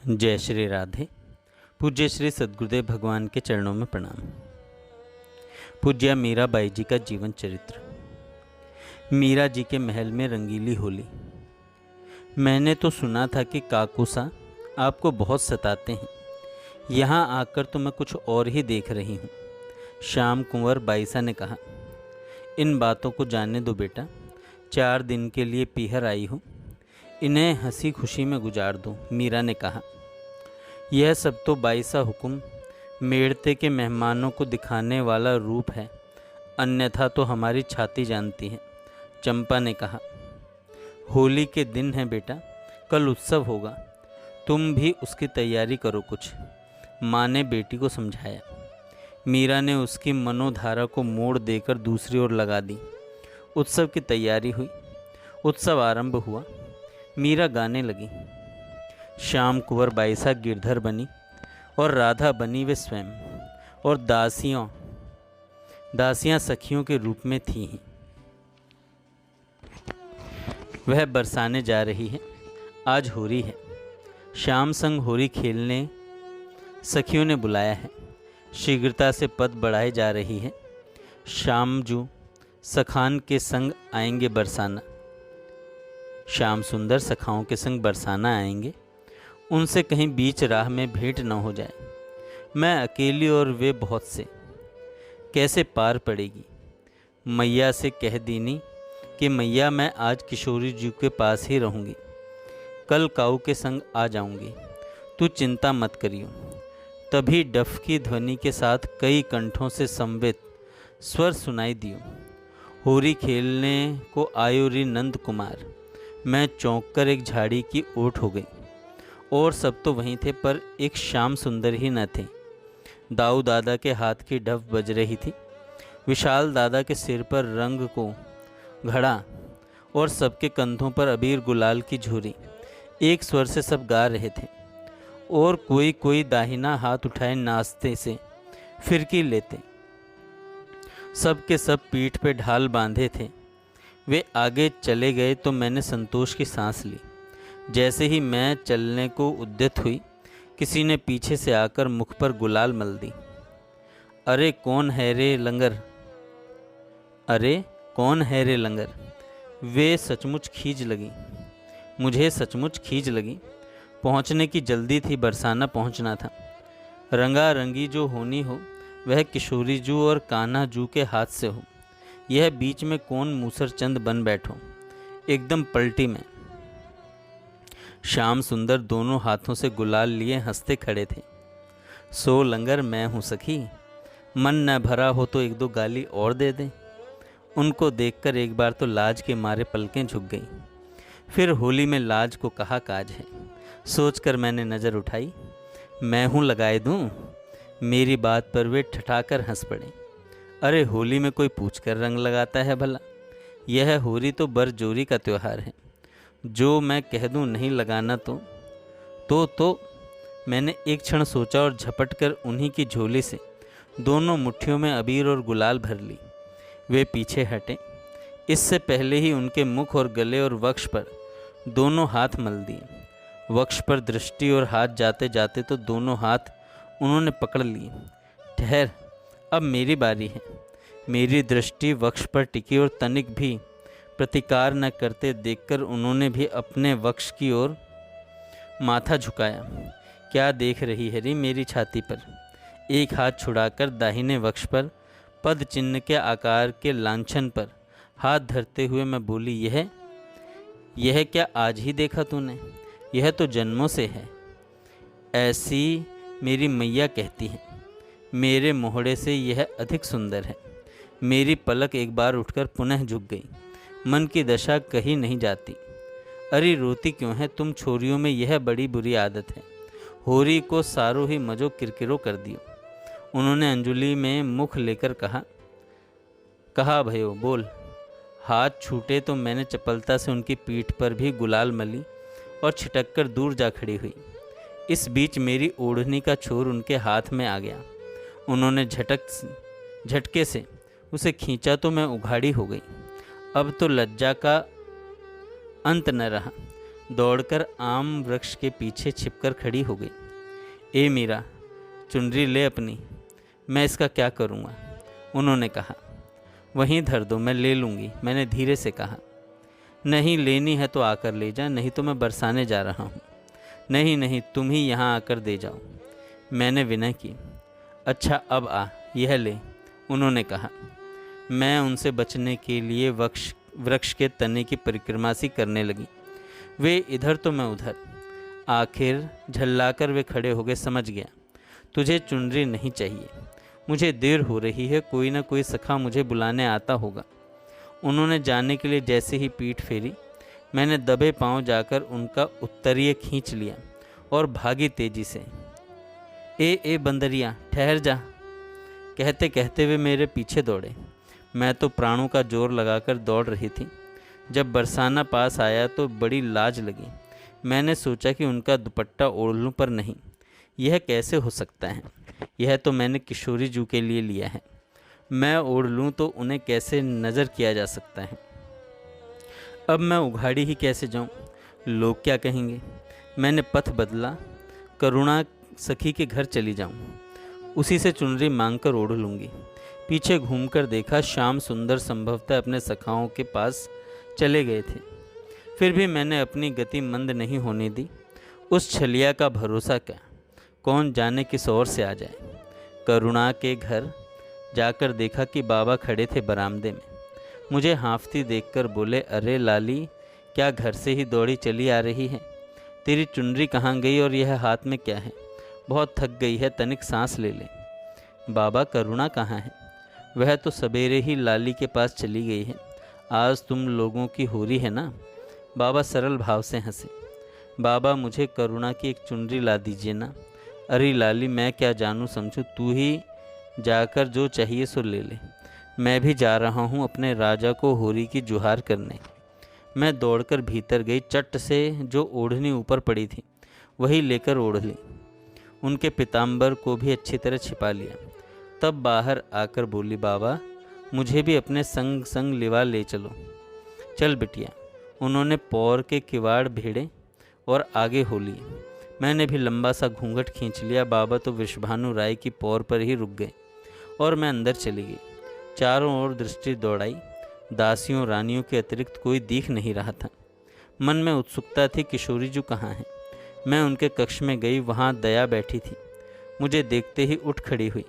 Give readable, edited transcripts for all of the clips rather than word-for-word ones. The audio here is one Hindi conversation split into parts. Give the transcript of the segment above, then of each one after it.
जय श्री राधे। पूज्य श्री सद्गुरुदेव भगवान के चरणों में प्रणाम। पूज्य मीराबाई जी का जीवन चरित्र। मीरा जी के महल में रंगीली होली। मैंने तो सुना था कि काकूसा आपको बहुत सताते हैं, यहाँ आकर तो मैं कुछ और ही देख रही हूँ। श्याम कुंवर बाईसा ने कहा, इन बातों को जानने दो बेटा, 4 दिन के लिए पीहर आई हूँ, इन्हें हंसी खुशी में गुजार दो। मीरा ने कहा, यह सब तो बाईसा हुक्म मेड़ते के मेहमानों को दिखाने वाला रूप है, अन्यथा तो हमारी छाती जानती है। चंपा ने कहा, होली के दिन है बेटा, कल उत्सव होगा, तुम भी उसकी तैयारी करो कुछ। माँ ने बेटी को समझाया। मीरा ने उसकी मनोधारा को मोड़ देकर दूसरी ओर लगा दी। उत्सव की तैयारी हुई, उत्सव आरंभ हुआ। मीरा गाने लगी। श्याम कुंवर बाईसा गिरधर बनी और राधा बनी वे स्वयं, और दासियां सखियों के रूप में थीं। वह बरसाने जा रही है, आज होली है। श्याम संग होली खेलने सखियों ने बुलाया है। शीघ्रता से पद बढ़ाई जा रही है। श्यामजू सखान के संग आएंगे बरसाना। श्याम सुंदर सखाओं के संग बरसाना आएंगे, उनसे कहीं बीच राह में भेंट न हो जाए। मैं अकेली और वे बहुत से, कैसे पार पड़ेगी। मैया से कह दीनी कि मैया मैं आज किशोरी जी के पास ही रहूँगी, कल काऊ के संग आ जाऊँगी, तू चिंता मत करियो। तभी डफ की ध्वनि के साथ कई कंठों से संवेद स्वर सुनाई दियो, होरी खेलने को आयो री नंद कुमार। मैं चौंक कर एक झाड़ी की ओट हो गई, और सब तो वहीं थे, पर एक श्याम सुंदर ही न थे। दाऊ दादा के हाथ की ढफ बज रही थी, विशाल दादा के सिर पर रंग को घड़ा और सबके कंधों पर अबीर गुलाल की झुरी। एक स्वर से सब गा रहे थे, और कोई कोई दाहिना हाथ उठाए नाचते से फिरकी लेते। सब के सब पीठ पे ढाल बांधे थे। वे आगे चले गए तो मैंने संतोष की सांस ली। जैसे ही मैं चलने को उद्यत हुई, किसी ने पीछे से आकर मुख पर गुलाल मल दी। अरे कौन है रे लंगर, अरे कौन है रे लंगर। वे सचमुच खींच लगी, मुझे सचमुच खींच लगी। पहुंचने की जल्दी थी, बरसाना पहुंचना था। रंगा रंगी जो होनी हो, वह किशोरी जू और कान्हा जू के हाथ से हो। यह बीच में कौन मूसर चंद बन बैठो, एकदम पलटी में। श्याम सुंदर दोनों हाथों से गुलाल लिए हंसते खड़े थे। सो लंगर मैं हूँ सखी, मन न भरा हो तो 1-2 गाली और दे दें। उनको देखकर एक बार तो लाज के मारे पलकें झुक गई। फिर होली में लाज को कहा काज है, सोचकर मैंने नज़र उठाई। मैं हूँ लगाए दूँ। मेरी बात पर वे ठठाकर हंस पड़े। अरे होली में कोई पूछकर रंग लगाता है भला, यह होली तो बरजोरी का त्यौहार है। जो मैं कह दूं नहीं लगाना तो मैंने एक क्षण सोचा और झपट कर उन्हीं की झोली से दोनों मुट्ठियों में अबीर और गुलाल भर ली। वे पीछे हटे, इससे पहले ही उनके मुख और गले और वक्ष पर दोनों हाथ मल दिए। वक्ष पर दृष्टि और हाथ जाते जाते तो दोनों हाथ उन्होंने पकड़ लिए। ठहर, अब मेरी बारी है। मेरी दृष्टि वक्ष पर टिकी और तनिक भी प्रतिकार न करते देखकर उन्होंने भी अपने वक्ष की ओर माथा झुकाया। क्या देख रही है री मेरी छाती पर। एक हाथ छुड़ाकर दाहिने वक्ष पर पद चिन्ह के आकार के लांछन पर हाथ धरते हुए मैं बोली, यह क्या आज ही देखा तूने, यह तो जन्मों से है। ऐसी मेरी मैया कहती है, मेरे मोहड़े से यह अधिक सुंदर है। मेरी पलक एक बार उठकर पुनः झुक गई। मन की दशा कही नहीं जाती। अरे रोती क्यों है तुम छोरियों में, यह बड़ी बुरी आदत है। होरी को सारो ही मजो किरकिरो कर दियो। उन्होंने अंजुली में मुख लेकर कहा भयो बोल। हाथ छूटे तो मैंने चपलता से उनकी पीठ पर भी गुलाल मली और छिटक कर दूर जा खड़ी हुई। इस बीच मेरी ओढ़नी का छोर उनके हाथ में आ गया। उन्होंने झटके से उसे खींचा तो मैं उघाड़ी हो गई। अब तो लज्जा का अंत न रहा। दौड़कर आम वृक्ष के पीछे छिपकर खड़ी हो गई। ए मीरा, चुनरी ले अपनी, मैं इसका क्या करूँगा? उन्होंने कहा। वहीं धर दो, मैं ले लूँगी, मैंने धीरे से कहा। नहीं, लेनी है तो आकर ले जा, नहीं तो मैं बरसाने जा रहा हूँ। नहीं नहीं, तुम ही यहाँ आकर दे जाओ, मैंने विनय की। अच्छा अब आ, यह ले, उन्होंने कहा। मैं उनसे बचने के लिए वृक्ष के तने की परिक्रमा सी करने लगी। वे इधर तो मैं उधर। आखिर झल्लाकर वे खड़े हो गए। समझ गया, तुझे चुनरी नहीं चाहिए, मुझे देर हो रही है, कोई ना कोई सखा मुझे बुलाने आता होगा। उन्होंने जाने के लिए जैसे ही पीठ फेरी, मैंने दबे पांव जाकर उनका उत्तरीय खींच लिया और भागी तेजी से। ए बंदरिया, ठहर जा, कहते कहते वे मेरे पीछे दौड़े। मैं तो प्राणों का जोर लगाकर दौड़ रही थी। जब बरसाना पास आया तो बड़ी लाज लगी। मैंने सोचा कि उनका दुपट्टा ओढ़ लूं, पर नहीं, यह कैसे हो सकता है? यह तो मैंने किशोरी जू के लिए लिया है। मैं ओढ़ लूं तो उन्हें कैसे नज़र किया जा सकता है? अब मैं उघाड़ी ही कैसे जाऊं? लोग क्या कहेंगे? मैंने पथ बदला, करुणा सखी के घर चली जाऊं, उसी से चुनरी मांगकर ओढ़ लूँगी। पीछे घूमकर देखा, श्याम सुंदर संभवतः अपने सखाओं के पास चले गए थे। फिर भी मैंने अपनी गति मंद नहीं होने दी। उस छलिया का भरोसा क्या, कौन जाने किस ओर से आ जाए। करुणा के घर जाकर देखा कि बाबा खड़े थे बरामदे में। मुझे हाँफती देखकर बोले, अरे लाली, क्या घर से ही दौड़ी चली आ रही है? तेरी चुनरी कहाँ गई और यह हाथ में क्या है? बहुत थक गई है, तनिक सांस ले ले। बाबा, करुणा कहाँ है? वह तो सवेरे ही लाली के पास चली गई है। आज तुम लोगों की होरी है ना? बाबा सरल भाव से हंसे। बाबा, मुझे करुणा की एक चुनरी ला दीजिए ना। अरे लाली, मैं क्या जानूँ समझूँ, तू ही जाकर जो चाहिए सो ले ले। मैं भी जा रहा हूँ अपने राजा को होरी की जुहार करने। मैं दौड़कर भीतर गई। चट से जो ओढ़नी ऊपर पड़ी थी वही लेकर ओढ़ ली। उनके पीताम्बर को भी अच्छी तरह छिपा लिया। तब बाहर आकर बोली, बाबा, मुझे भी अपने संग संग लिवा ले चलो। चल बिटिया। उन्होंने पौर के किवाड़ भेड़े और आगे हो लिए। मैंने भी लंबा सा घूंघट खींच लिया। बाबा तो वृषभानु राय की पौर पर ही रुक गए और मैं अंदर चली गई। चारों ओर दृष्टि दौड़ाई। दासियों रानियों के अतिरिक्त कोई दिख नहीं रहा था। मन में उत्सुकता थी, किशोरी जू कहाँ है? मैं उनके कक्ष में गई, वहाँ दया बैठी थी। मुझे देखते ही उठ खड़ी हुई।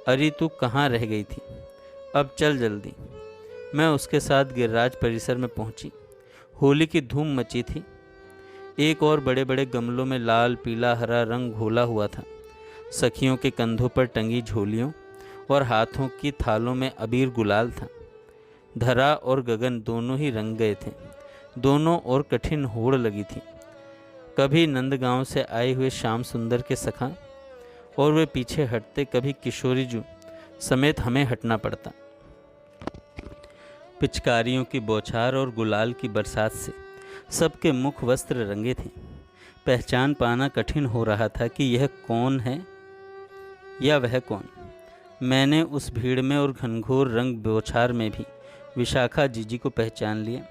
अरे तू कहाँ रह गई थी? अब चल जल्दी। मैं उसके साथ गिरिराज परिसर में पहुँची। होली की धूम मची थी। एक और बड़े बड़े गमलों में लाल पीला हरा रंग घोला हुआ था। सखियों के कंधों पर टंगी झोलियों और हाथों की थालों में अबीर गुलाल था। धरा और गगन दोनों ही रंग गए थे। दोनों ओर कठिन होड़ लगी थी। कभी नंदगांव से आए हुए श्याम सुंदर के सखा और वे पीछे हटते, कभी किशोरी जू समेत हमें हटना पड़ता। पिचकारियों की बौछार और गुलाल की बरसात से सबके मुख वस्त्र रंगे थे। पहचान पाना कठिन हो रहा था कि यह कौन है या वह कौन। मैंने उस भीड़ में और घनघोर रंग बौछार में भी विशाखा जीजी को पहचान लिया।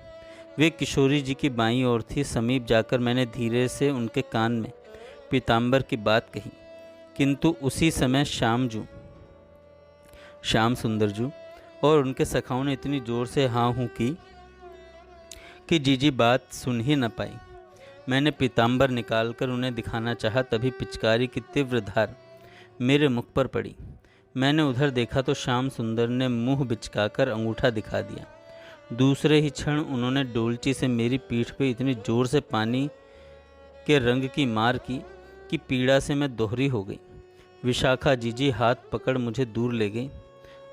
वे किशोरी जी की बाईं ओर थी। समीप जाकर मैंने धीरे से उनके कान में पीताम्बर की बात कही, किंतु उसी समय श्याम सुंदर जू और उनके सखाओं ने इतनी जोर से हाँ हूँ की कि जीजी बात सुन ही न पाई। मैंने पीताम्बर निकालकर उन्हें दिखाना चाहा, तभी पिचकारी की तीव्र धार मेरे मुख पर पड़ी। मैंने उधर देखा तो श्याम सुंदर ने मुंह बिचकाकर अंगूठा दिखा दिया। दूसरे ही क्षण उन्होंने डोलची से मेरी पीठ पे इतनी जोर से पानी के रंग की मार की कि पीड़ा से मैं दोहरी हो गई। विशाखा जीजी हाथ पकड़ मुझे दूर ले गई।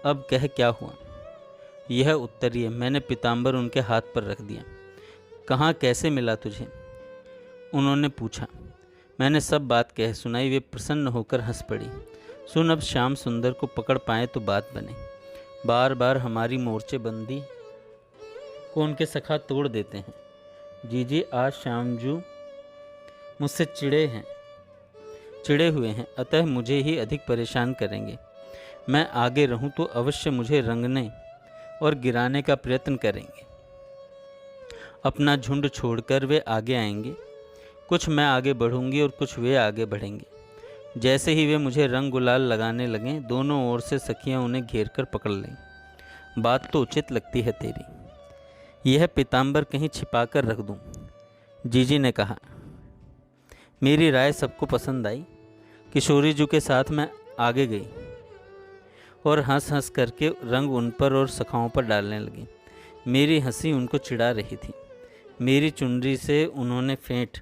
अब कह क्या हुआ? यह उत्तरीय। मैंने पीताम्बर उनके हाथ पर रख दिया। कहाँ, कैसे मिला तुझे? उन्होंने पूछा। मैंने सब बात कह सुनाई। वे प्रसन्न होकर हंस पड़ी। सुन, अब श्याम सुंदर को पकड़ पाए तो बात बने। बार बार हमारी मोर्चेबंदी को उनके सखा तोड़ देते हैं। जीजी, आज श्यामजू मुझसे चिड़े हुए हैं, अतः मुझे ही अधिक परेशान करेंगे। मैं आगे रहूं तो अवश्य मुझे रंगने और गिराने का प्रयत्न करेंगे। अपना झुंड छोड़कर वे आगे आएंगे। कुछ मैं आगे बढ़ूंगी और कुछ वे आगे बढ़ेंगे। जैसे ही वे मुझे रंग गुलाल लगाने लगें, दोनों ओर से सखियां उन्हें घेर कर पकड़ लें। बात तो उचित लगती है तेरी, यह पीताम्बर कहीं छिपा कर रख दूं, जीजी ने कहा। मेरी राय सबको पसंद आई। किशोरी जी के साथ मैं आगे गई और हंस हंस करके रंग उन पर और सखाओं पर डालने लगी। मेरी हंसी उनको चिढ़ा रही थी। मेरी चुनरी से उन्होंने फेंट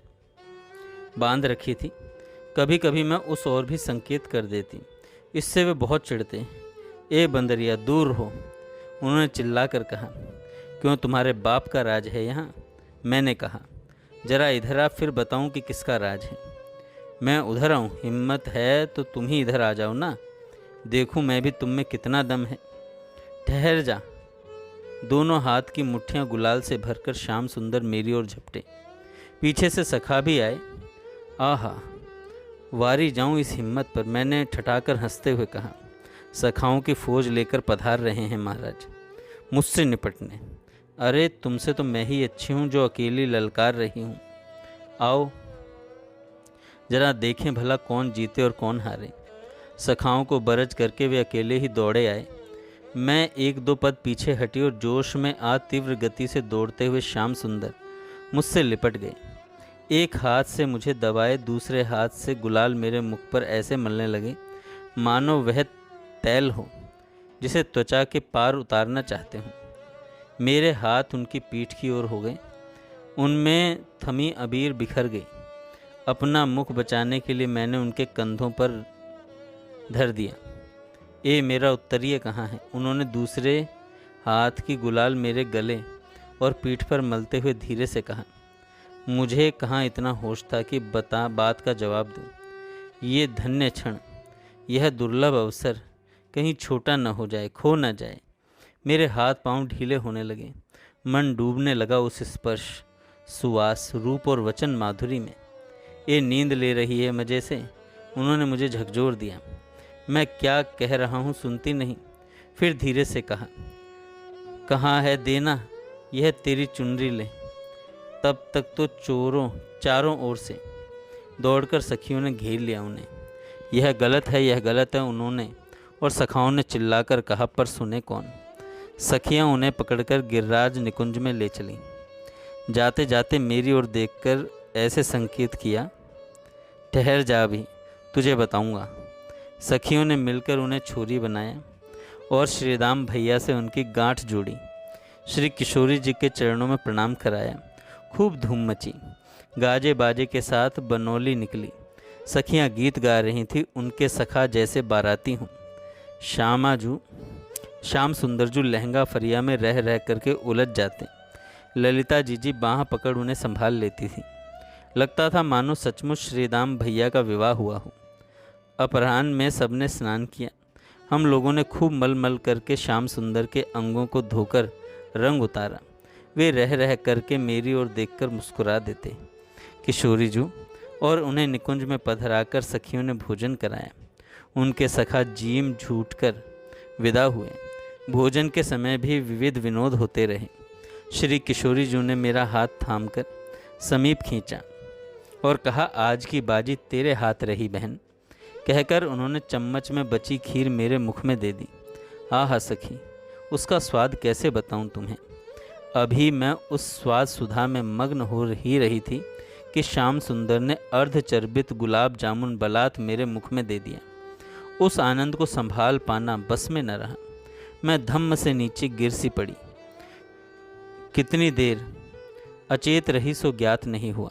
बांध रखी थी। कभी कभी मैं उस ओर भी संकेत कर देती, इससे वे बहुत चिढ़ते। ए बंदरिया, दूर हो, उन्होंने चिल्ला कर कहा। क्यों, तुम्हारे बाप का राज है यहाँ? मैंने कहा। जरा इधर आ, फिर बताऊं कि किसका राज है। मैं उधर आऊं? हिम्मत है तो तुम ही इधर आ जाओ ना, देखूं मैं भी तुम में कितना दम है। ठहर जा। दोनों हाथ की मुट्ठियां गुलाल से भरकर श्याम सुंदर मेरी ओर झपटे। पीछे से सखा भी आए। आहा, वारी जाऊं इस हिम्मत पर, मैंने ठठाकर हंसते हुए कहा। सखाओं की फौज लेकर पधार रहे हैं महाराज, मुझसे निपटने। अरे तुमसे तो मैं ही अच्छी हूं जो अकेली ललकार रही हूं। आओ जरा देखें भला कौन जीते और कौन हारे। सखाओं को बरज करके वे अकेले ही दौड़े आए। मैं एक दो पद पीछे हटी और जोश में आ तीव्र गति से दौड़ते हुए श्याम सुंदर मुझसे लिपट गए। एक हाथ से मुझे दबाए, दूसरे हाथ से गुलाल मेरे मुख पर ऐसे मलने लगे मानो वह तैल हो जिसे त्वचा के पार उतारना चाहते हों। मेरे हाथ उनकी पीठ की ओर हो गए, उनमें थमी अबीर बिखर गई। अपना मुख बचाने के लिए मैंने उनके कंधों पर धर दिया। ए मेरा उत्तरीय कहाँ है? उन्होंने दूसरे हाथ की गुलाल मेरे गले और पीठ पर मलते हुए धीरे से कहा। मुझे कहाँ इतना होश था कि बात का जवाब दूं। ये धन्य क्षण, यह दुर्लभ अवसर कहीं छोटा न हो जाए, खो न जाए। मेरे हाथ पांव ढीले होने लगे। मन डूबने लगा उस स्पर्श, सुवास, रूप और वचन माधुरी में। ये नींद ले रही है मज़े से, उन्होंने मुझे झकझोर दिया। मैं क्या कह रहा हूँ सुनती नहीं। फिर धीरे से कहा, कहाँ है देना, यह तेरी चुनरी ले। तब तक तो चारों ओर से दौड़कर सखियों ने घेर लिया उन्हें। यह गलत है, यह गलत है, उन्होंने और सखाओं ने चिल्लाकर कहा। पर सुने कौन? सखियां उन्हें पकड़कर गिरिराज निकुंज में ले चलीं। जाते जाते मेरी ओर देखकर ऐसे संकेत किया, ठहर जा, अभी तुझे बताऊंगा। सखियों ने मिलकर उन्हें छोरी बनाया और श्रीराम भैया से उनकी गांठ जोड़ी। श्री किशोरी जी के चरणों में प्रणाम कराया। खूब धूम मची। गाजे बाजे के साथ बनौली निकली। सखियां गीत गा रही थीं, उनके सखा जैसे बाराती हों। श्याम सुंदरजू लहंगा फरिया में रह रह करके उलझ जाते। ललिता जीजी बाँह पकड़ उन्हें संभाल लेती थी। लगता था मानो सचमुच श्रीराम भैया का विवाह हुआ हो। अपराह्न में सबने स्नान किया। हम लोगों ने खूब मल मल करके श्याम सुंदर के अंगों को धोकर रंग उतारा। वे रह रह करके मेरी ओर देखकर मुस्कुरा देते। किशोरी जू और उन्हें निकुंज में पधराकर सखियों ने भोजन कराया। उनके सखा जीम झूठ कर विदा हुए। भोजन के समय भी विविध विनोद होते रहे। श्री किशोरी जू ने मेरा हाथ थामकर समीप खींचा और कहा, आज की बाजी तेरे हाथ रही बहन। कहकर उन्होंने चम्मच में बची खीर मेरे मुख में दे दी। आहा सखी, उसका स्वाद कैसे बताऊं तुम्हें। अभी मैं उस स्वाद सुधा में मग्न हो ही रही थी कि श्याम सुंदर ने अर्धचर्बित गुलाब जामुन बलात् मेरे मुख में दे दिया। उस आनंद को संभाल पाना बस में न रहा। मैं धम्म से नीचे गिर सी पड़ी। कितनी देर अचेत रही सो ज्ञात नहीं हुआ।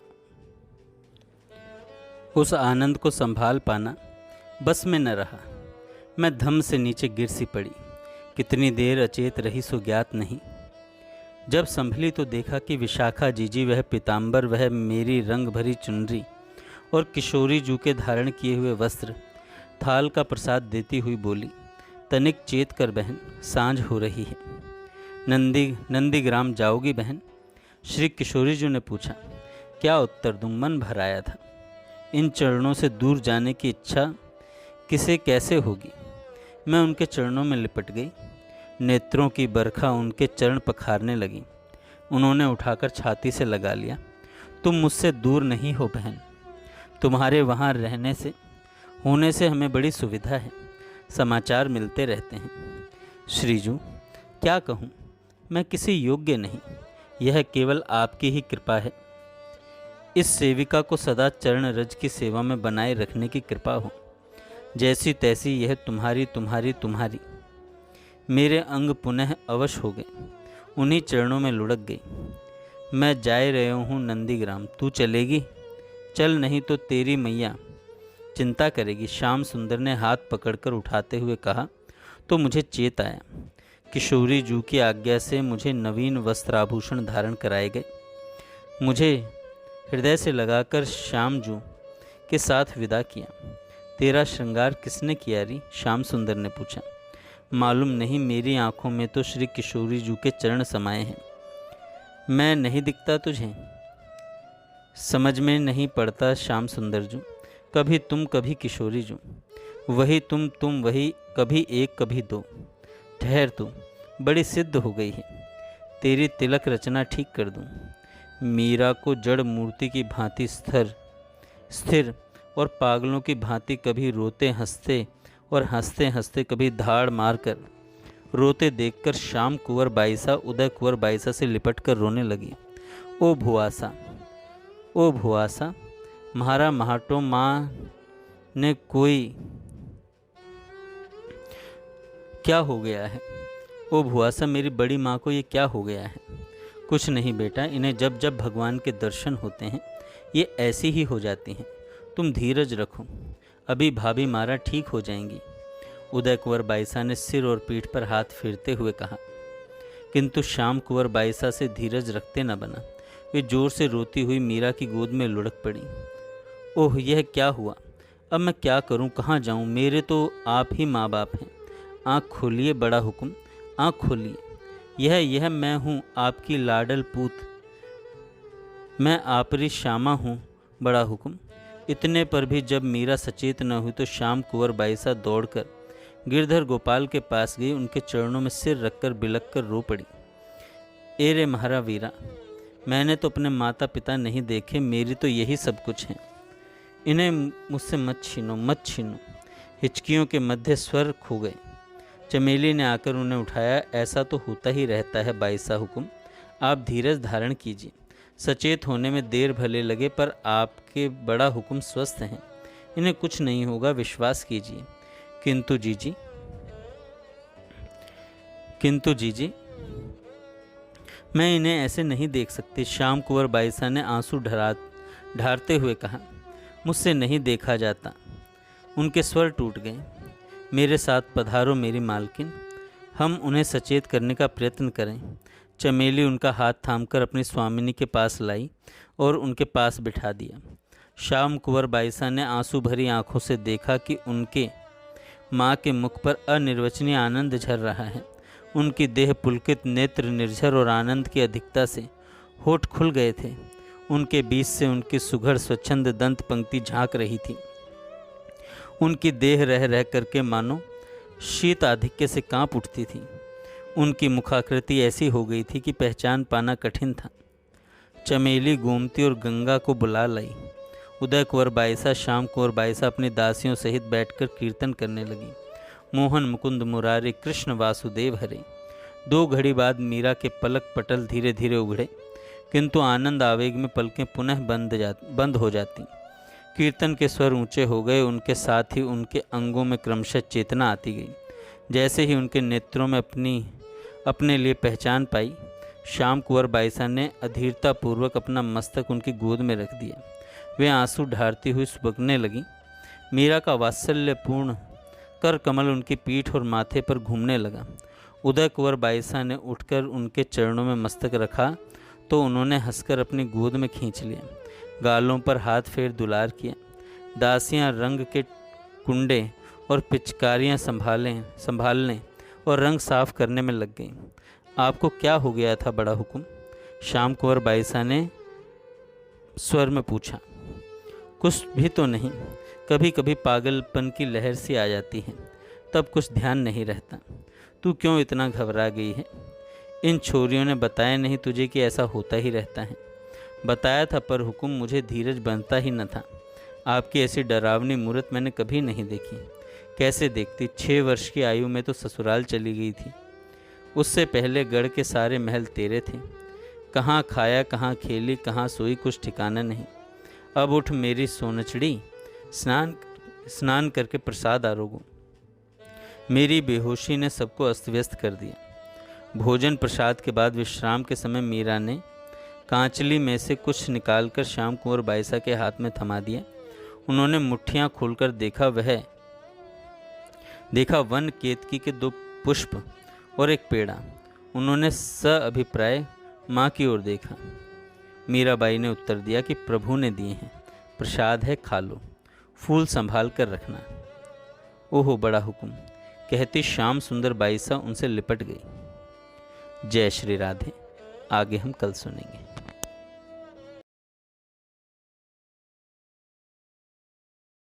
उस आनंद को संभाल पाना बस में न रहा। मैं धम्म से नीचे गिर सी पड़ी। कितनी देर अचेत रही सो ज्ञात नहीं। जब संभली तो देखा कि विशाखा जीजी, वह पीताम्बर, वह मेरी रंग भरी चुनरी और किशोरी जू के धारण किए हुए वस्त्र थाल का प्रसाद देती हुई बोली, तनिक चेत कर बहन, सांझ हो रही है। नंदीग्राम जाओगी बहन? श्री किशोरी जू ने पूछा। क्या उत्तर दूं, मन भर आया था। इन चरणों से दूर जाने की इच्छा किसे कैसे होगी। मैं उनके चरणों में लिपट गई। नेत्रों की बरखा उनके चरण पखारने लगी। उन्होंने उठाकर छाती से लगा लिया। तुम मुझसे दूर नहीं हो बहन, तुम्हारे वहाँ होने से हमें बड़ी सुविधा है, समाचार मिलते रहते हैं। श्रीजू, क्या कहूँ, मैं किसी योग्य नहीं, यह केवल आपकी ही कृपा है। इस सेविका को सदा चरण रज की सेवा में बनाए रखने की कृपा हो। जैसी तैसी यह तुम्हारी तुम्हारी तुम्हारी। मेरे अंग पुनः अवश हो गए, उन्हीं चरणों में लुढ़क गई। मैं जाए रहे हूँ नंदीग्राम, तू चलेगी? चल, नहीं तो तेरी मैया चिंता करेगी। श्याम सुंदर ने हाथ पकड़कर उठाते हुए कहा तो मुझे चेत आया। किशोरी जू की आज्ञा से मुझे नवीन वस्त्राभूषण धारण कराए गए। मुझे हृदय से लगाकर श्याम जू के साथ विदा किया। तेरा श्रृंगार किसने किया री? श्याम सुंदर ने पूछा। मालूम नहीं, मेरी आंखों में तो श्री किशोरी जू के चरण समाये हैं। मैं नहीं दिखता तुझे? समझ में नहीं पड़ता श्याम सुंदर जू, कभी तुम कभी किशोरी जू, वही तुम वही, कभी एक कभी दो। ठहर, तू बड़ी सिद्ध हो गई है, तेरी तिलक रचना ठीक कर दूं। मीरा को जड़ मूर्ति की भांति स्थिर और पागलों की भांति कभी रोते हंसते और हंसते हंसते कभी धाड़ मारकर रोते देखकर श्याम कुंवर बाईसा उदय कुंवर बाईसा से लिपटकर रोने लगी। ओ भुआसा, ओ भुआसा, म्हारा महाटो माँ ने कोई क्या हो गया है? ओ भुआसा, मेरी बड़ी माँ को ये क्या हो गया है? कुछ नहीं बेटा, इन्हें जब जब भगवान के दर्शन होते हैं ये ऐसी ही हो जाती हैं। तुम धीरज रखो, अभी भाभी मारा ठीक हो जाएंगी। उदय कुंवर बाईसा ने सिर और पीठ पर हाथ फेरते हुए कहा। किंतु श्याम कुंवर बाईसा से धीरज रखते न बना। वे जोर से रोती हुई मीरा की गोद में लुढ़क पड़ी। ओह, यह क्या हुआ? अब मैं क्या करूं, कहाँ जाऊं? मेरे तो आप ही माँ बाप हैं। आँख खोलिए बड़ा हुक्म, आँख खोलिए। यह मैं हूँ आपकी लाडल पूत, मैं आपरी श्यामा हूँ, बड़ा हुक्म। इतने पर भी जब मीरा सचेत न हुई तो श्याम कुंवर बाईसा दौड़कर गिरधर गोपाल के पास गई। उनके चरणों में सिर रखकर बिलख कर रो पड़ी। ए रे म्हारा वीरा, मैंने तो अपने माता पिता नहीं देखे, मेरी तो यही सब कुछ है। इन्हें मुझसे मत छीनो, मत छीनो। हिचकियों के मध्य स्वर खो गए। चमेली ने आकर उन्हें उठाया। ऐसा तो होता ही रहता है बाईसा हुकुम, आप धीरज धारण कीजिए। सचेत होने में देर भले लगे पर आपके बड़ा हुकुम स्वस्थ हैं, इन्हें कुछ नहीं होगा, विश्वास कीजिए। किंतु जीजी, मैं इन्हें ऐसे नहीं देख सकती। श्याम कुंवर बाईसा ने आंसू ढारते हुए कहा। मुझसे नहीं देखा जाता। उनके स्वर टूट गए। मेरे साथ पधारो मेरी मालकिन, हम उन्हें सचेत करने का प्रयत्न करें। चमेली उनका हाथ थामकर अपनी स्वामिनी के पास लाई और उनके पास बिठा दिया। श्याम कुंवर बाईसा ने आंसू भरी आंखों से देखा कि उनके माँ के मुख पर अनिर्वचनीय आनंद झर रहा है। उनकी देह पुलकित, नेत्र निर्झर और आनंद की अधिकता से होठ खुल गए थे। उनके बीच से उनकी सुघड़ स्वच्छंद दंत पंक्ति झांक रही थी। उनकी देह रह रह करके मानो शीत आधिक्य से कांप उठती थी। उनकी मुखाकृति ऐसी हो गई थी कि पहचान पाना कठिन था। चमेली, गोमती और गंगा को बुला लाई। उदय कुंवर बाईसा, श्याम कुंवर बाईसा अपनी दासियों सहित बैठकर कीर्तन करने लगी। मोहन मुकुंद मुरारी, कृष्ण वासुदेव हरे। 2 घड़ी बाद मीरा के पलक पटल धीरे धीरे उघड़े, किंतु आनंद आवेग में पलकें पुनः बंद हो जाती। कीर्तन के स्वर ऊंचे हो गए। उनके साथ ही उनके अंगों में क्रमशः चेतना आती गई। जैसे ही उनके नेत्रों में अपने लिए पहचान पाई, श्याम कुंवर बाईसा ने अधीरतापूर्वक अपना मस्तक उनकी गोद में रख दिया। वे आंसू ढारती हुई सुबकने लगी। मीरा का वात्सल्यपूर्ण कर कमल उनकी पीठ और माथे पर घूमने लगा। उदय कुंवर बाईसा ने उठकर उनके चरणों में मस्तक रखा तो उन्होंने हंसकर अपनी गोद में खींच लिया। गालों पर हाथ फेर दुलार किया। दासियां रंग के कुंडे और पिचकारियां संभालने और रंग साफ करने में लग गईं। आपको क्या हो गया था बड़ा हुकुम? श्याम कुंवर बाईसा ने स्वर में पूछा। कुछ भी तो नहीं, कभी कभी पागलपन की लहर सी आ जाती है, तब कुछ ध्यान नहीं रहता। तू क्यों इतना घबरा गई है? इन छोरियों ने बताया नहीं तुझे कि ऐसा होता ही रहता है? बताया था, पर हुक्म मुझे धीरज बनता ही न था। आपकी ऐसी डरावनी मूरत मैंने कभी नहीं देखी। कैसे देखती? 6 वर्ष की आयु में तो ससुराल चली गई थी। उससे पहले गढ़ के सारे महल तेरे थे। कहाँ खाया, कहाँ खेली, कहाँ सोई, कुछ ठिकाना नहीं। अब उठ मेरी सोनचड़ी, स्नान करके प्रसाद आरोगो। मेरी बेहोशी ने सबको अस्त व्यस्त कर दिया। भोजन प्रसाद के बाद विश्राम के समय मीरा ने कांचली में से कुछ निकालकर श्याम कुंवर बाईसा के हाथ में थमा दिया। उन्होंने मुट्ठियां खोलकर देखा वन केतकी के 2 पुष्प और एक पेड़ा। उन्होंने अभिप्राय माँ की ओर देखा। मीराबाई ने उत्तर दिया कि प्रभु ने दिए हैं, प्रसाद है, खा लो, फूल संभाल कर रखना। ओहो, बड़ा हुक्म, कहती श्याम सुंदर बाईसा उनसे लिपट गई। जय श्री राधे। आगे हम कल सुनेंगे।